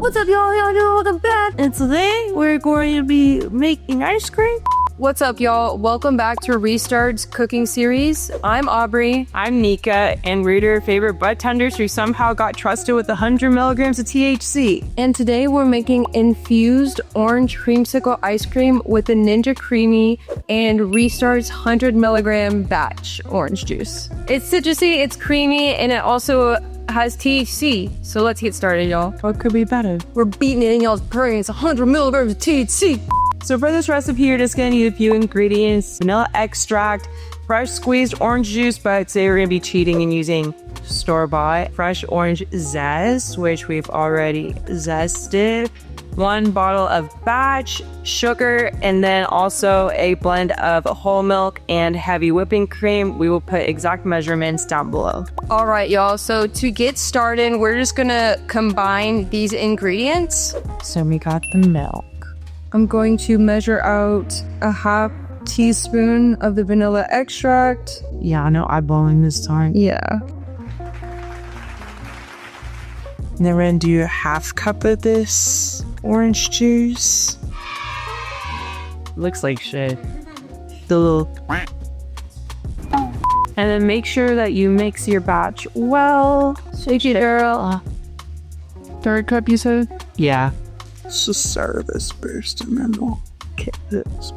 What's up, y'all? Y'all doing? Welcome back. And today we're going to be making ice cream. What's up, y'all? Welcome back to Restart's cooking series. I'm Aubrey. I'm Nika, and we're your favorite bud tenders who somehow got trusted with 100 milligrams of THC. And today we're making infused orange creamsicle ice cream with the Ninja Creami and Restart's 100 milligram batch orange juice. It's citrusy, it's creamy, and it also has THC. So let's get started, y'all. What could be better? We're beating it in y'all's brains. 100 milligrams of THC. So for this recipe, you're just gonna need a few ingredients: vanilla extract, fresh squeezed orange juice, but I'd say we're gonna be cheating and using store-bought fresh orange zest, which we've already zested, 1 bottle of batch sugar, and then also a blend of whole milk and heavy whipping cream. We will put exact measurements down below. All right, y'all. So to get started, we're just gonna combine these ingredients. So we got the milk. I'm going to measure out a half teaspoon of the vanilla extract. Yeah, I know eyeballing this time. Yeah. And then we're gonna do a half cup of this orange juice. Looks like shit. The little. And then make sure that you mix your batch well. Shake it, girl. Third cup, you said? Yeah. It's a service boost and then we'll get this.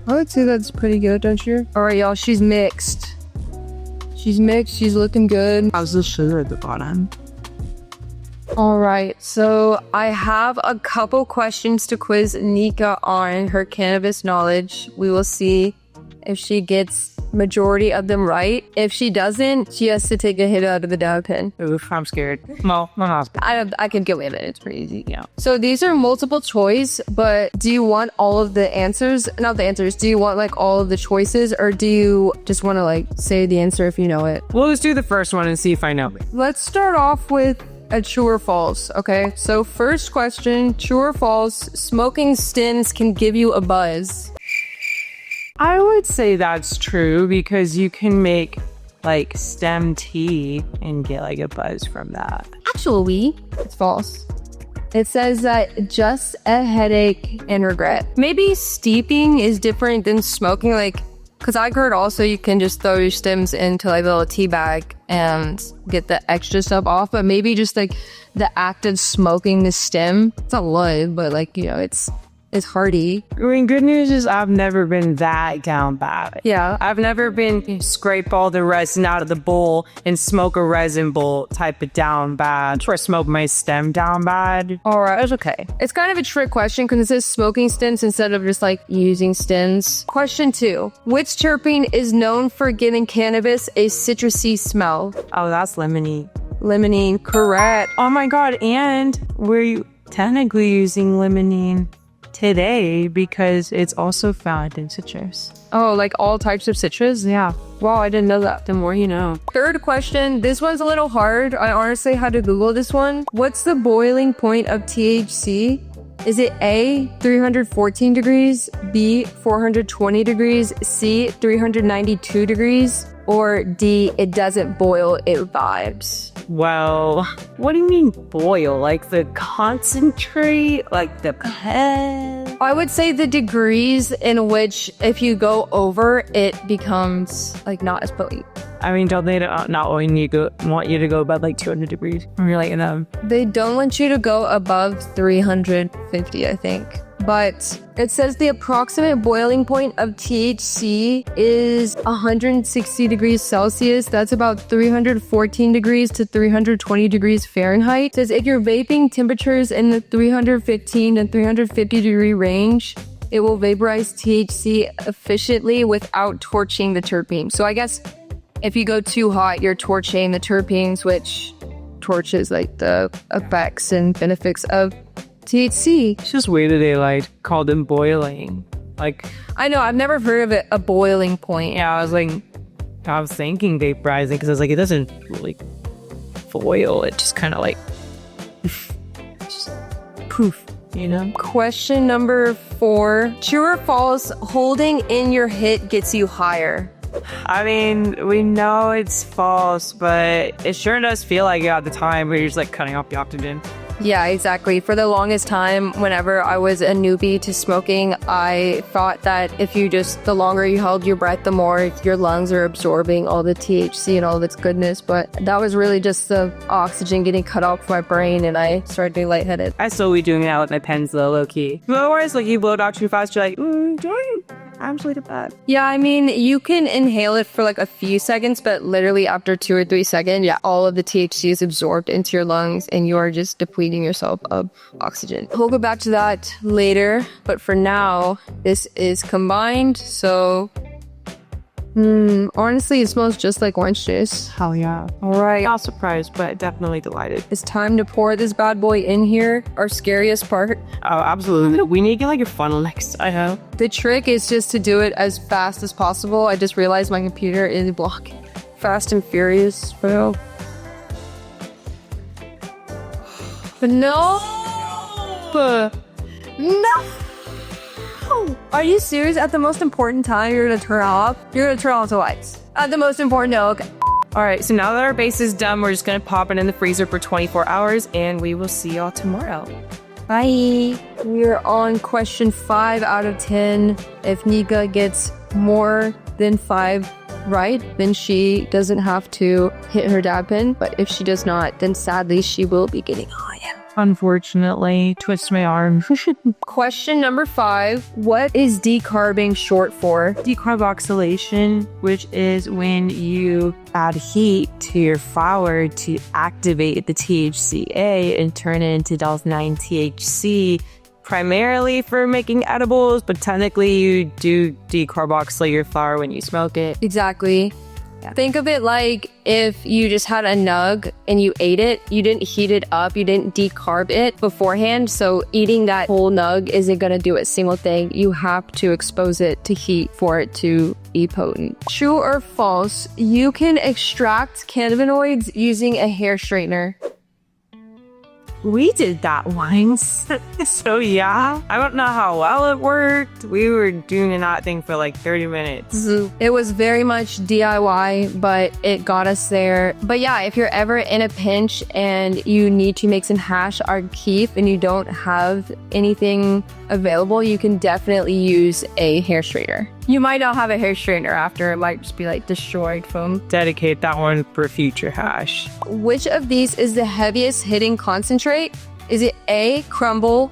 I would say that's pretty good, don't you? All right, y'all. She's mixed. She's mixed. She's looking good. How's the sugar at the bottom? All right. So I have a couple questions to quiz Nika on her cannabis knowledge. We will see if she gets majority of them right. If she doesn't, she has to take a hit out of the dab pen. Oof, I'm scared. Well, my husband. I can get with it. It's pretty easy. Yeah. So these are multiple choice, but do you want all of the answers? Not the answers. Do you want like all of the choices, or do you just want to like say the answer if you know it? We'll just do the first one and see if I know. Let's start off with a true or false. Okay. So first question, true or false, smoking stems can give you a buzz. I would say that's true because you can make like stem tea and get like a buzz from that. Actually, it's false. It says that just a headache and regret. Maybe steeping is different than smoking, like, because I heard also you can just throw your stems into like a little tea bag and get the extra stuff off, but maybe just like the act of smoking the stem, it's not live, but like, you know, it's hearty. I mean, good news is I've never been that down bad. Yeah. I've never been scrape all the resin out of the bowl and smoke a resin bowl type of down bad. Or smoke my stem down bad. All right, it's okay. It's kind of a trick question because it says smoking stems instead of just like using stems. Question 2. Which terpene is known for giving cannabis a citrusy smell? Oh, that's lemony. Limonene, correct. Oh my God, and we're technically using limonene today because it's also found in citrus. Oh, like all types of citrus? Yeah. Wow, I didn't know that. The more you know. Third question. This one's a little hard. I honestly had to Google this one. What's the boiling point of THC? Is it A, 314 degrees, B, 420 degrees, C, 392 degrees, or D, it doesn't boil, it vibes? Well, what do you mean boil? Like the concentrate? Like the pen? I would say the degrees in which if you go over, it becomes like not as potent. I mean, don't they not want you to go above like 200 degrees when you're like in them? They don't want you to go above 350, I think. But it says the approximate boiling point of THC is 160 degrees Celsius. That's about 314 degrees to 320 degrees Fahrenheit. It says if your vaping temperatures in the 315 and 350 degree range, it will vaporize THC efficiently without torching the terpene. So I guess if you go too hot, you're torching the terpenes, which torches like the effects and benefits of THC. It's just weird that they like called them boiling. Like, I know, I've never heard of it, a boiling point. yeah, I was thinking vaporizing because I was like, it doesn't really boil. It just kind of like just poof, you know? Question number 4. True or false, holding in your hit gets you higher? I mean, we know it's false, but it sure does feel like it at the time where you're just like cutting off the oxygen. Yeah, exactly. For the longest time, whenever I was a newbie to smoking, I thought that if you the longer you held your breath, the more your lungs are absorbing all the THC and all of its goodness. But that was really just the oxygen getting cut off my brain, and I started getting lightheaded. I still be doing that with my pens though, low key. But otherwise, like you blow it out too fast, you're like, do I actually do that? Yeah, I mean, you can inhale it for like a few seconds, but literally after 2 or 3 seconds, yeah, all of the THC is absorbed into your lungs and you're just depleting yourself of oxygen. We'll go back to that later, but for now, this is combined, so honestly, it smells just like orange juice. Hell yeah. All right, Not surprised, but definitely delighted. it's time to pour this bad boy in here, our scariest part. Oh, absolutely. We need to get like a funnel next time. The trick is just to do it as fast as possible. I just realized my computer is blocking. Fast and furious, bro. No! No! Are you serious? At the most important time, you're gonna turn off? You're gonna turn off the lights. At the most important, no, okay. All right, so now that our base is done, we're just gonna pop it in the freezer for 24 hours and we will see y'all tomorrow. Bye. We're on question 5 out of 10. If Nika gets more than 5 right, then she doesn't have to hit her dab pin. But if she does not, then sadly she will be getting high. Unfortunately, twist my arm. Question number 5. What is decarbing short for? Decarboxylation, which is when you add heat to your flower to activate the THCA and turn it into DALS-9 THC, primarily for making edibles, but technically you do decarboxylate your flower when you smoke it. Exactly. Yeah. Think of it like if you just had a nug and you ate it, you didn't heat it up, you didn't decarb it beforehand. So eating that whole nug isn't going to do a single thing. You have to expose it to heat for it to be potent. True or false, you can extract cannabinoids using a hair straightener. We did that once. So yeah, I don't know how well it worked. We were doing that thing for like 30 minutes. It was very much DIY, but it got us there. But yeah, if you're ever in a pinch and you need to make some hash or keef and you don't have anything available, you can definitely use a hair straightener. You might not have a hair straightener after, it might just be like destroyed foam. Dedicate that one for future hash. Which of these is the heaviest hitting concentrate? Is it A, crumble,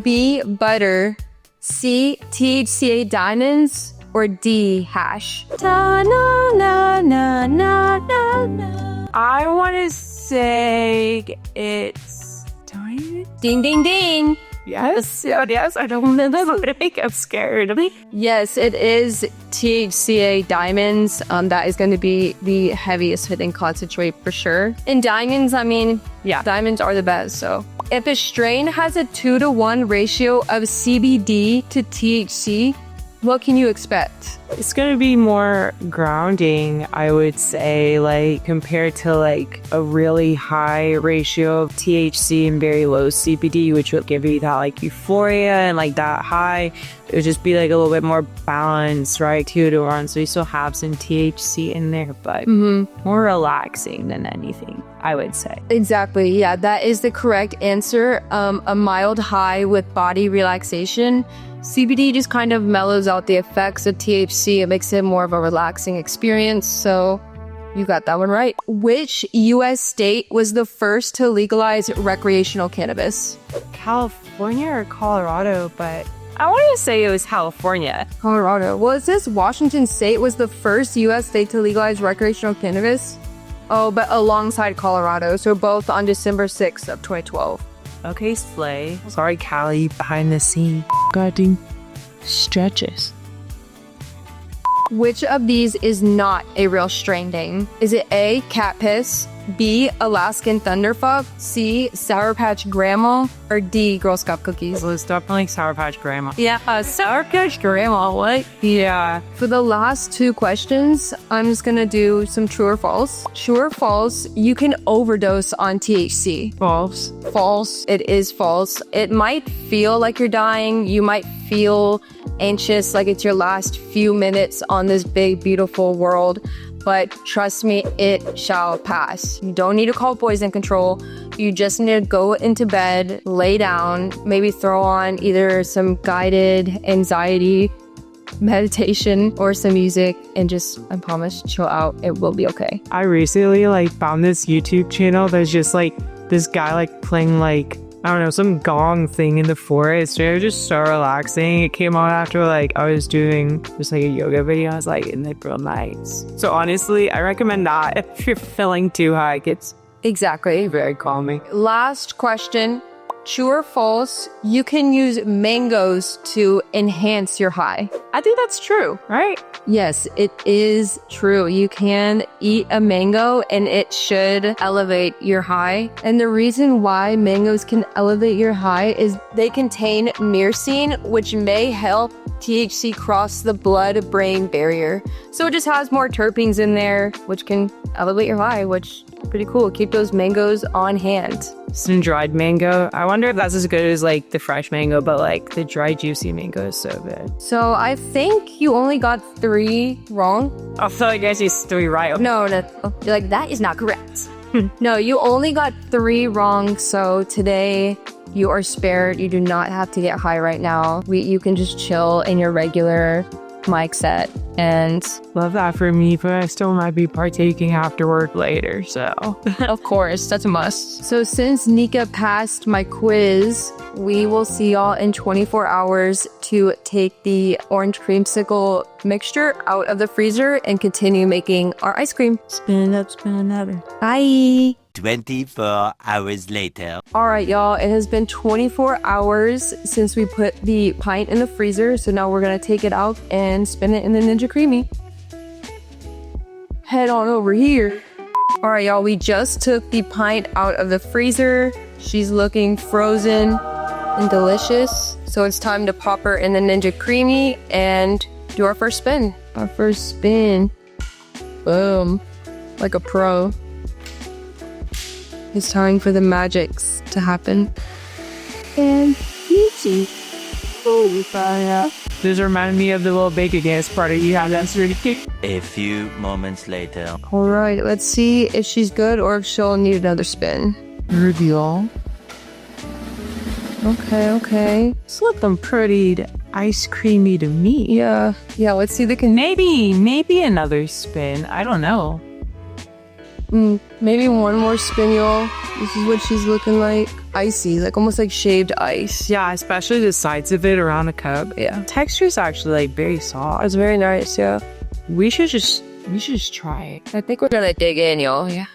B, butter, C, THCA diamonds, or D, hash? Na na na na na na na. I want to say it's diamond. Ding, ding, ding. Yes, yes. I don't know. That's what make I'm scared. Yes, it is THCA diamonds. That is going to be the heaviest hitting concentrate for sure. And diamonds, I mean, yeah, diamonds are the best. So if a strain has a 2-to-1 ratio of CBD to THC, what can you expect? It's gonna be more grounding, I would say, like compared to like a really high ratio of THC and very low CBD, which would give you that like euphoria and like that high. It would just be like a little bit more balanced, right? 2-to-1, so you still have some THC in there, but more relaxing than anything, I would say. Exactly. Yeah, that is the correct answer. A mild high with body relaxation. CBD just kind of mellows out the effects of THC. It makes it more of a relaxing experience. So you got that one right. Which U.S. state was the first to legalize recreational cannabis? California or Colorado, but I want to say it was California. Colorado. Well, it says Washington State was the first U.S. state to legalize recreational cannabis. Oh, but alongside Colorado. So both on December 6th of 2012. Okay, Slay. Sorry, Callie, behind the scene. Goddamn stretches. Which of these is not a real strain name? Is it A, cat piss, B, Alaskan Thunderfuck, C, Sour Patch Grandma, or D, Girl Scout cookies? Well, it's definitely Sour Patch Grandma. Yeah, Sour Patch Grandma, what? Yeah. For the last two questions, I'm just gonna do some true or false. True or false, you can overdose on THC. False. False. It is false. It might feel like you're dying. You might feel anxious, like it's your last few minutes on this big, beautiful world. But trust me, it shall pass. You don't need to call poison control. You just need to go into bed, lay down, maybe throw on either some guided anxiety meditation or some music, and just, I promise, chill out. It will be okay. I recently found this YouTube channel that's just this guy playing I don't know, some gong thing in the forest. It was just so relaxing. It came on after I was doing just a yoga video. I was and they real nice. So honestly, I recommend that if you're feeling too high. It gets Exactly. very calming. Last question. True or false, you can use mangoes to enhance your high? I think that's true, right? Yes, it is true. You can eat a mango and it should elevate your high. And the reason why mangoes can elevate your high is they contain myrcene, which may help THC cross the blood-brain barrier. So it just has more terpenes in there, which can elevate your high, which is pretty cool. Keep those mangoes on hand. Some dried mango. I wonder if that's as good as the fresh mango, but the dry juicy mango is so good. So I think you only got 3 wrong. I feel like I see 3 right. No. You're that is not correct. No, you only got 3 wrong. So today you are spared. You do not have to get high right now. You can just chill in your regular mic set. And love that for me, but I still might be partaking after work later, so. of course, that's a must. So since Nika passed my quiz, we will see y'all in 24 hours to take the orange creamsicle mixture out of the freezer and continue making our ice cream. Spin it up, spin it up. Bye! 24 hours later. All right, y'all, it has been 24 hours since we put the pint in the freezer, so now we're gonna take it out and spin it in the Ninja Creami. Head on over here. All right, y'all, we just took the pint out of the freezer. She's looking frozen and delicious, so it's time to pop her in the Ninja Creami and do our first spin. Our first spin. Boom. Like a pro. It's time for the magics to happen. And beauty. Oh, fire. This reminded me of the little bacon dance party you had. That's really cute. A few moments later. All right, let's see if she's good or if she'll need another spin. Reveal. Okay. It's looking pretty ice creamy to me. Yeah, let's see the Maybe another spin. I don't know. maybe one more spin, y'all. This is what she's looking like. Icy, almost like shaved ice. Yeah, especially the sides of it around the cup. Yeah. Texture is actually very soft. It's very nice, yeah. We should just try it. I think we're gonna dig in, y'all, yeah.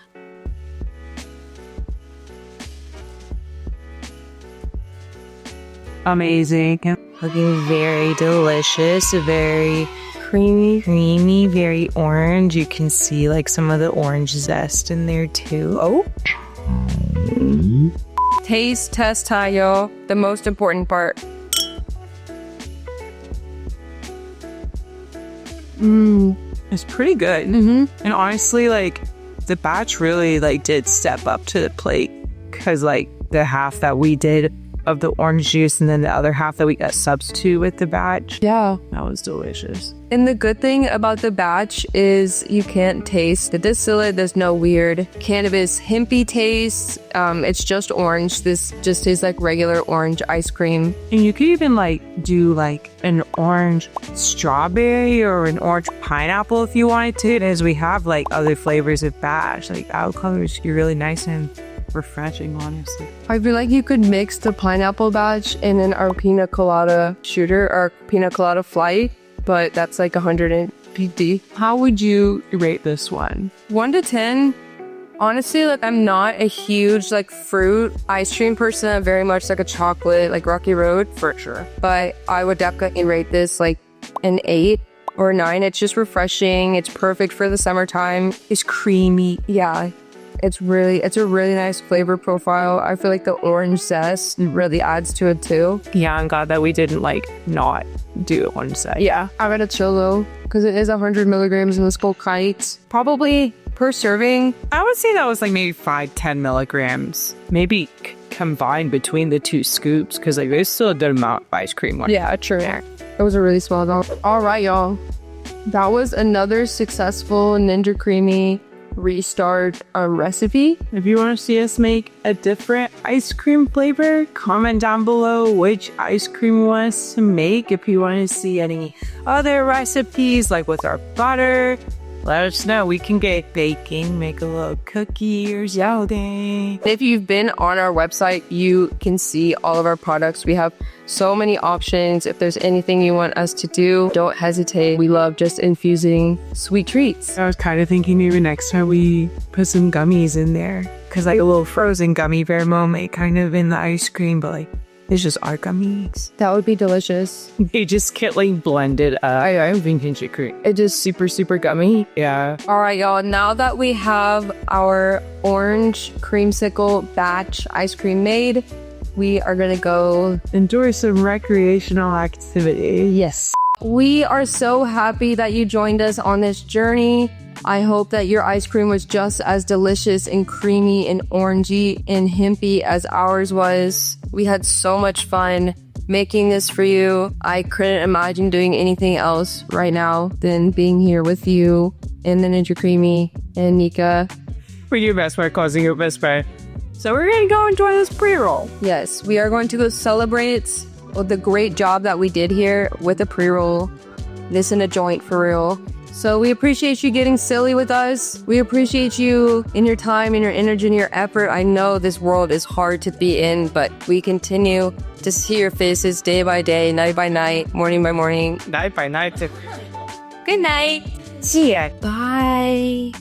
Amazing. Looking very delicious, very creamy, very orange. You can see some of the orange zest in there too. Oh. Taste test time, y'all. The most important part. It's pretty good. And honestly, the batch really did step up to the plate, because the half that we did of the orange juice and then the other half that we got substitute with the batch. Yeah. That was delicious. And the good thing about the batch is you can't taste the distillate. There's no weird cannabis hempy taste. It's just orange. This just tastes like regular orange ice cream. And you could even do an orange strawberry or an orange pineapple if you wanted to, as we have other flavors of batch. That colors you really nice and refreshing, honestly. I feel like you could mix the pineapple batch and then our pina colada shooter, our pina colada flight, but that's 150. How would you rate this one? 1 to 10. Honestly, I'm not a huge fruit ice cream person. I'm very much a chocolate, Rocky Road for sure. But I would definitely rate this an 8 or 9. It's just refreshing. It's perfect for the summertime. It's creamy. Yeah. It's a really nice flavor profile. I feel like the orange zest really adds to it too. Yeah, I'm glad that we didn't like not do one set. Yeah, I gotta chill though, because it is 100 milligrams in this whole kite. Probably per serving. I would say that was like maybe 5-10 milligrams. Maybe combined between the 2 scoops, because like there's still a good amount of ice cream left. Yeah, true. It was a really small amount. All right, y'all. That was another successful Ninja Creami restart recipe. If you want to see us make a different ice cream flavor, comment down below which ice cream you want us to make. If you want to see any other recipes, like with our butter, let us know. We can get baking, make a little cookie or something. If you've been on our website, you can see all of our products. We have so many options. If there's anything you want us to do, don't hesitate. We love just infusing sweet treats. I was kind of thinking maybe next time we put some gummies in there, because like a little frozen gummy bear moment kind of in the ice cream, but like it's just our gummies. That would be delicious. They just get like blended up. I'm thinking Ninja Creami. It's just super, super gummy. Yeah. All right, y'all. Now that we have our orange creamsicle batch ice cream made, we are gonna go enjoy some recreational activity. Yes. We are so happy that you joined us on this journey. I hope that your ice cream was just as delicious and creamy and orangey and hempy as ours was. We had so much fun making this for you. I couldn't imagine doing anything else right now than being here with you and the Ninja Creami and Nika. For your best friend causing your best friend. So we're gonna go enjoy this pre-roll. Yes, we are going to go celebrate the great job that we did here with a pre-roll. This in a joint for real. So we appreciate you getting silly with us. We appreciate you in your time, in your energy, and your effort. I know this world is hard to be in, but we continue to see your faces day by day, night by night, morning by morning. Night by night. Good night. See ya. Bye.